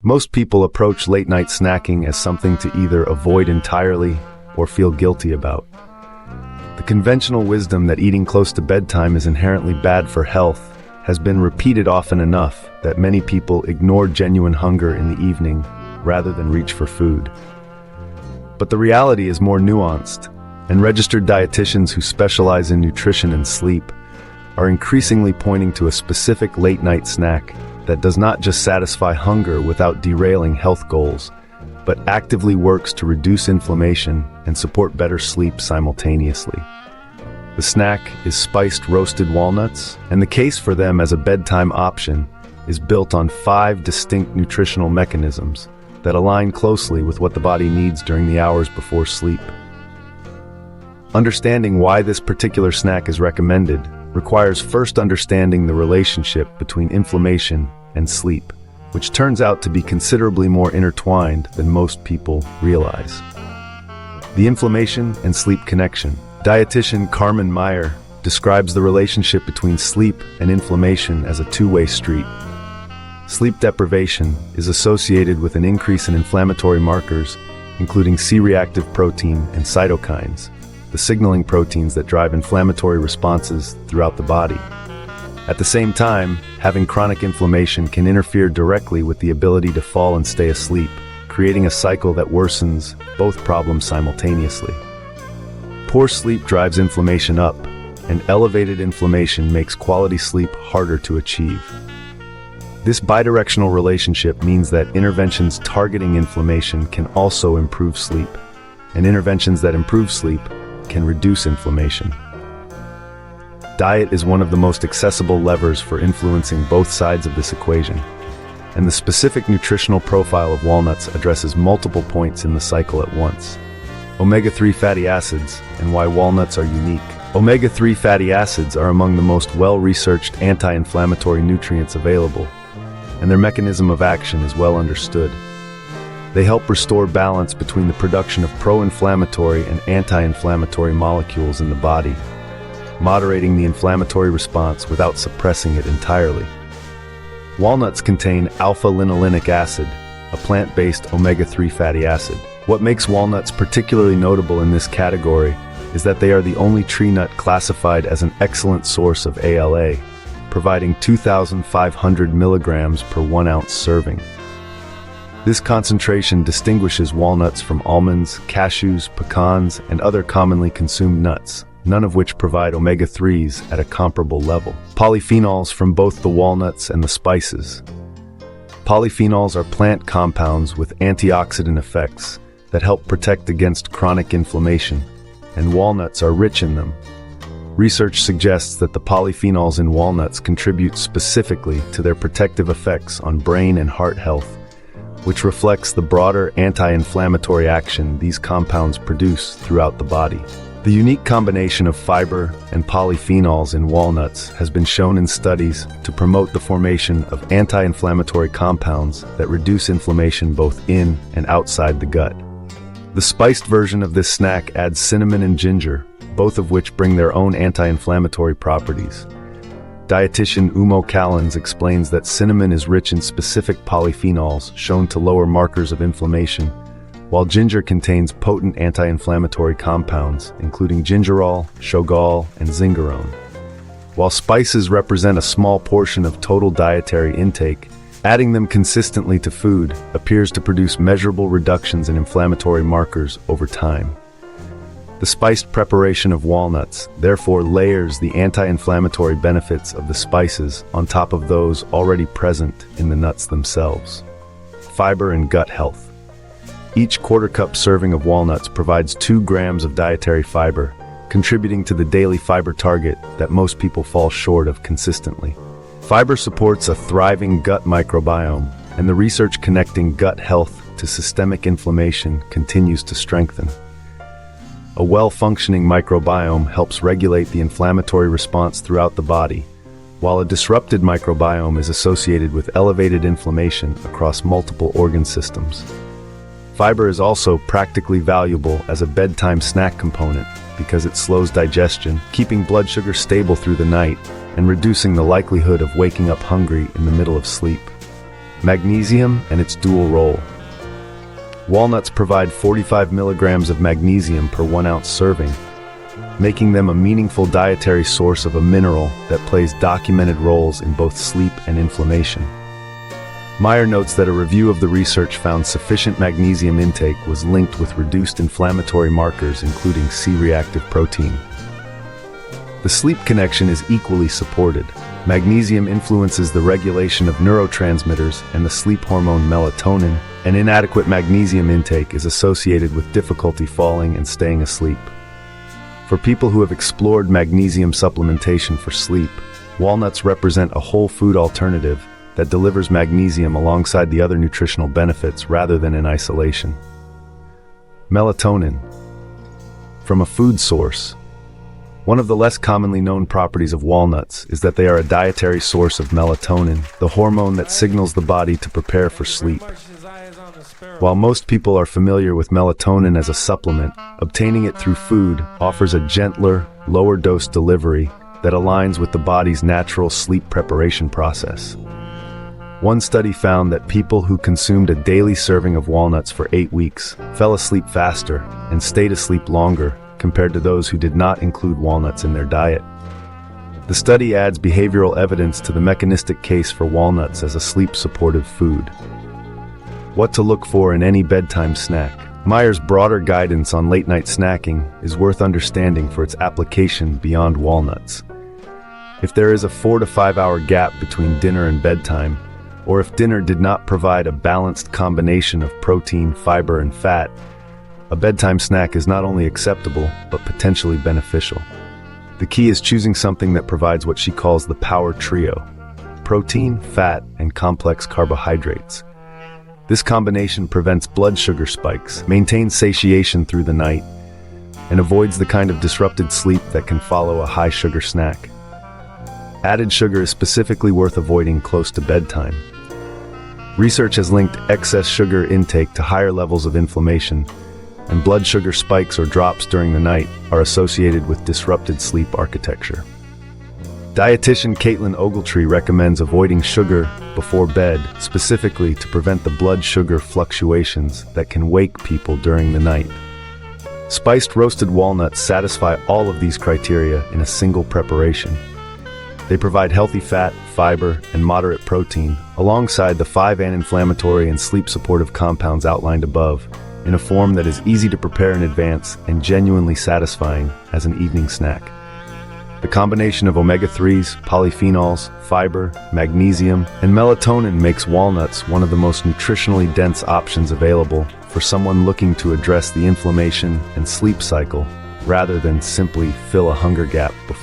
Most people approach late-night snacking as something to either avoid entirely or feel guilty about. The conventional wisdom that eating close to bedtime is inherently bad for health has been repeated often enough that many people ignore genuine hunger in the evening rather than reach for food. But the reality is more nuanced, and registered dietitians who specialize in nutrition and sleep are increasingly pointing to a specific late-night snack that does not just satisfy hunger without derailing health goals, but actively works to reduce inflammation and support better sleep simultaneously. The snack is spiced roasted walnuts, and the case for them as a bedtime option is built on 5 distinct nutritional mechanisms that align closely with what the body needs during the hours before sleep. Understanding why this particular snack is recommended requires first understanding the relationship between inflammation and sleep, which turns out to be considerably more intertwined than most people realize. The inflammation and sleep connection. Dietitian Carmen Meyer describes the relationship between sleep and inflammation as a two-way street. Sleep deprivation is associated with an increase in inflammatory markers, including C-reactive protein and cytokines, the signaling proteins that drive inflammatory responses throughout the body. At the same time, having chronic inflammation can interfere directly with the ability to fall and stay asleep, creating a cycle that worsens both problems simultaneously. Poor sleep drives inflammation up, and elevated inflammation makes quality sleep harder to achieve. This bidirectional relationship means that interventions targeting inflammation can also improve sleep, and interventions that improve sleep can reduce inflammation. Diet is one of the most accessible levers for influencing both sides of this equation, and the specific nutritional profile of walnuts addresses multiple points in the cycle at once. Omega-3 fatty acids and why walnuts are unique. Omega-3 fatty acids are among the most well-researched anti-inflammatory nutrients available, and their mechanism of action is well understood. They help restore balance between the production of pro-inflammatory and anti-inflammatory molecules in the body, moderating the inflammatory response without suppressing it entirely. Walnuts contain alpha-linolenic acid, a plant-based omega-3 fatty acid. What makes walnuts particularly notable in this category is that they are the only tree nut classified as an excellent source of ALA, providing 2,500 milligrams per 1 ounce serving. This concentration distinguishes walnuts from almonds, cashews, pecans, and other commonly consumed nuts, none of which provide omega-3s at a comparable level. Polyphenols from both the walnuts and the spices. Polyphenols are plant compounds with antioxidant effects that help protect against chronic inflammation, and walnuts are rich in them. Research suggests that the polyphenols in walnuts contribute specifically to their protective effects on brain and heart health, which reflects the broader anti-inflammatory action these compounds produce throughout the body. The unique combination of fiber and polyphenols in walnuts has been shown in studies to promote the formation of anti-inflammatory compounds that reduce inflammation both in and outside the gut. The spiced version of this snack adds cinnamon and ginger, both of which bring their own anti-inflammatory properties. Dietitian Umo Callens explains that cinnamon is rich in specific polyphenols shown to lower markers of inflammation, while ginger contains potent anti-inflammatory compounds, including gingerol, shogal, and zingerone. While spices represent a small portion of total dietary intake, adding them consistently to food appears to produce measurable reductions in inflammatory markers over time. The spiced preparation of walnuts therefore layers the anti-inflammatory benefits of the spices on top of those already present in the nuts themselves. Fiber and gut health. Each quarter-cup serving of walnuts provides 2 grams of dietary fiber, contributing to the daily fiber target that most people fall short of consistently. Fiber supports a thriving gut microbiome, and the research connecting gut health to systemic inflammation continues to strengthen. A well-functioning microbiome helps regulate the inflammatory response throughout the body, while a disrupted microbiome is associated with elevated inflammation across multiple organ systems. Fiber is also practically valuable as a bedtime snack component because it slows digestion, keeping blood sugar stable through the night, and reducing the likelihood of waking up hungry in the middle of sleep. Magnesium and its dual role. Walnuts provide 45 milligrams of magnesium per 1 ounce serving, making them a meaningful dietary source of a mineral that plays documented roles in both sleep and inflammation. Meyer notes that a review of the research found sufficient magnesium intake was linked with reduced inflammatory markers, including C-reactive protein. The sleep connection is equally supported. Magnesium influences the regulation of neurotransmitters and the sleep hormone melatonin, and inadequate magnesium intake is associated with difficulty falling and staying asleep. For people who have explored magnesium supplementation for sleep, walnuts represent a whole food alternative that delivers magnesium alongside the other nutritional benefits rather than in isolation. Melatonin. From a food source. One of the less commonly known properties of walnuts is that they are a dietary source of melatonin, the hormone that signals the body to prepare for sleep. While most people are familiar with melatonin as a supplement, obtaining it through food offers a gentler, lower dose delivery that aligns with the body's natural sleep preparation process. One study found that people who consumed a daily serving of walnuts for 8 weeks fell asleep faster and stayed asleep longer compared to those who did not include walnuts in their diet. The study adds behavioral evidence to the mechanistic case for walnuts as a sleep-supportive food. What to look for in any bedtime snack. Meyer's broader guidance on late-night snacking is worth understanding for its application beyond walnuts. If there is a 4 to 5 hour gap between dinner and bedtime, or if dinner did not provide a balanced combination of protein, fiber, and fat, a bedtime snack is not only acceptable, but potentially beneficial. The key is choosing something that provides what she calls the power trio: protein, fat, and complex carbohydrates. This combination prevents blood sugar spikes, maintains satiation through the night, and avoids the kind of disrupted sleep that can follow a high-sugar snack. Added sugar is specifically worth avoiding close to bedtime. Research has linked excess sugar intake to higher levels of inflammation, and blood sugar spikes or drops during the night are associated with disrupted sleep architecture. Dietitian Caitlin Ogletree recommends avoiding sugar before bed, specifically to prevent the blood sugar fluctuations that can wake people during the night. Spiced roasted walnuts satisfy all of these criteria in a single preparation. They provide healthy fat, fiber, and moderate protein, alongside the 5 anti-inflammatory and sleep-supportive compounds outlined above, in a form that is easy to prepare in advance and genuinely satisfying as an evening snack. The combination of omega-3s, polyphenols, fiber, magnesium, and melatonin makes walnuts one of the most nutritionally dense options available for someone looking to address the inflammation and sleep cycle rather than simply fill a hunger gap before